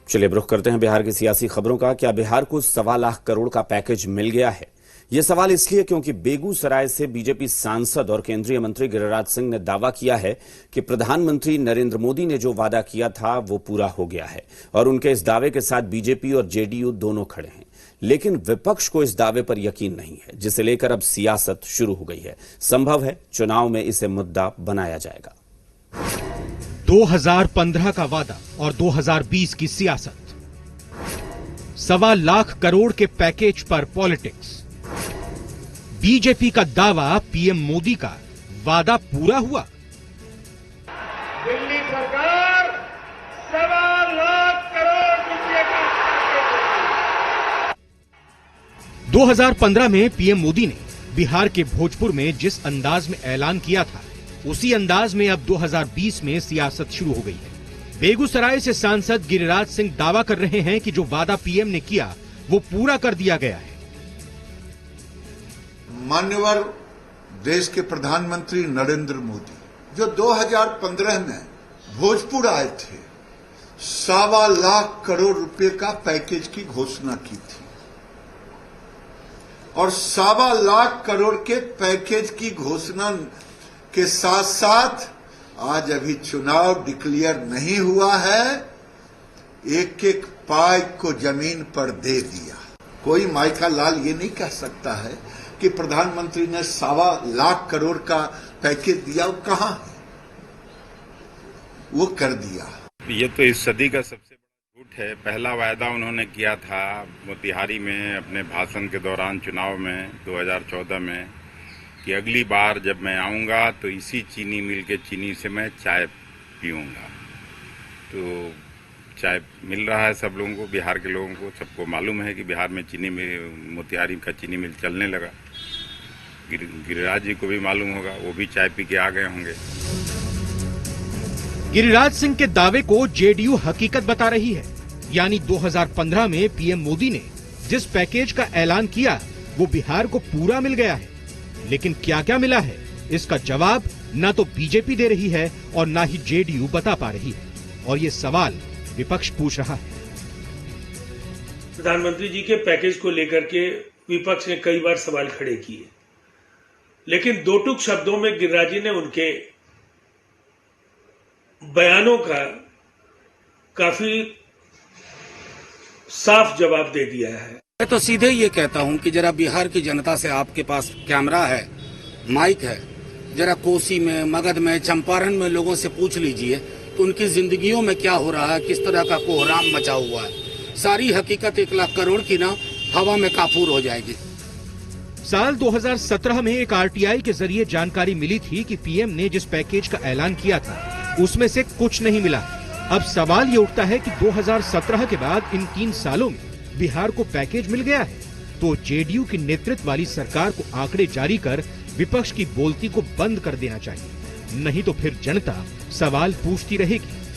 चलिए रुख करते हैं बिहार की सियासी खबरों का। क्या बिहार को 1.25 लाख करोड़ का पैकेज मिल गया है? यह सवाल इसलिए क्योंकि बेगूसराय से बीजेपी सांसद और केंद्रीय मंत्री गिरिराज सिंह ने दावा किया है कि प्रधानमंत्री नरेंद्र मोदी ने जो वादा किया था वो पूरा हो गया है और उनके इस दावे के साथ बीजेपी और जेडीयू दोनों खड़े हैं। लेकिन विपक्ष को इस दावे पर यकीन नहीं है, जिसे लेकर अब सियासत शुरू हो गई है। संभव है चुनाव में इसे मुद्दा बनाया जाएगा। 2015 का वादा और 2020 की सियासत, 1.25 लाख करोड़ के पैकेज पर पॉलिटिक्स, बीजेपी का दावा पीएम मोदी का वादा पूरा हुआ। दिल्ली सरकार 1.25 लाख करोड़ रुपए का 2015 में पीएम मोदी ने बिहार के भोजपुर में जिस अंदाज में ऐलान किया था, उसी अंदाज में अब 2020 में सियासत शुरू हो गई है। बेगूसराय से सांसद गिरिराज सिंह दावा कर रहे हैं कि जो वादा पीएम ने किया वो पूरा कर दिया गया है। मान्यवर देश के प्रधानमंत्री नरेंद्र मोदी जो 2015 में भोजपुर आए थे, 1.25 लाख करोड़ रुपए का पैकेज की घोषणा की थी और 1.25 लाख करोड़ के पैकेज की घोषणा के साथ साथ आज अभी चुनाव डिक्लेयर नहीं हुआ है, एक एक पाई को जमीन पर दे दिया। कोई माइका लाल ये नहीं कह सकता है कि प्रधानमंत्री ने 1.25 लाख करोड़ का पैकेज दिया, वो कहां है? वो कर दिया। ये तो इस सदी का सबसे बड़ा झूठ है। पहला वायदा उन्होंने किया था मोतिहारी में अपने भाषण के दौरान चुनाव में 2014 में कि अगली बार जब मैं आऊंगा तो इसी चीनी मिल के चीनी से मैं चाय पीऊंगा। तो चाय मिल रहा है सब लोगों को, बिहार के लोगों को सबको मालूम है कि बिहार में चीनी मिल, मोतिहारी का चीनी मिल चलने लगा। गिरिराज जी को भी मालूम होगा, वो भी चाय पी के आ गए होंगे। गिरिराज सिंह के दावे को जेडीयू हकीकत बता रही है। यानी 2015 में पीएम मोदी ने जिस पैकेज का ऐलान किया वो बिहार को पूरा मिल गया है। लेकिन क्या क्या मिला है, इसका जवाब न तो बीजेपी दे रही है और न ही जेडीयू बता पा रही है। और ये सवाल विपक्ष पूछ रहा है। प्रधानमंत्री जी के पैकेज को लेकर के विपक्ष ने कई बार सवाल खड़े किए, लेकिन दो टूक शब्दों में गिरिराज जी ने उनके बयानों का काफी साफ जवाब दे दिया है। मैं तो सीधे ये कहता हूं कि जरा बिहार की जनता से, आपके पास कैमरा है, माइक है, जरा कोसी में, मगध में, चंपारण में लोगों से पूछ लीजिए तो उनकी जिंदगियों में क्या हो रहा है, किस तरह का कोहराम मचा हुआ है। सारी हकीकत 1 लाख करोड़ की ना हवा में काफूर हो जाएगी। साल 2017 में एक आरटीआई के जरिए जानकारी मिली थी कि पीएम ने जिस पैकेज का ऐलान किया था उसमें से कुछ नहीं मिला। अब सवाल ये उठता है कि 2017 के बाद इन 3 सालों में बिहार को पैकेज मिल गया है तो जेडीयू की नेतृत्व वाली सरकार को आंकड़े जारी कर विपक्ष की बोलती को बंद कर देना चाहिए, नहीं तो फिर जनता सवाल पूछती रहेगी।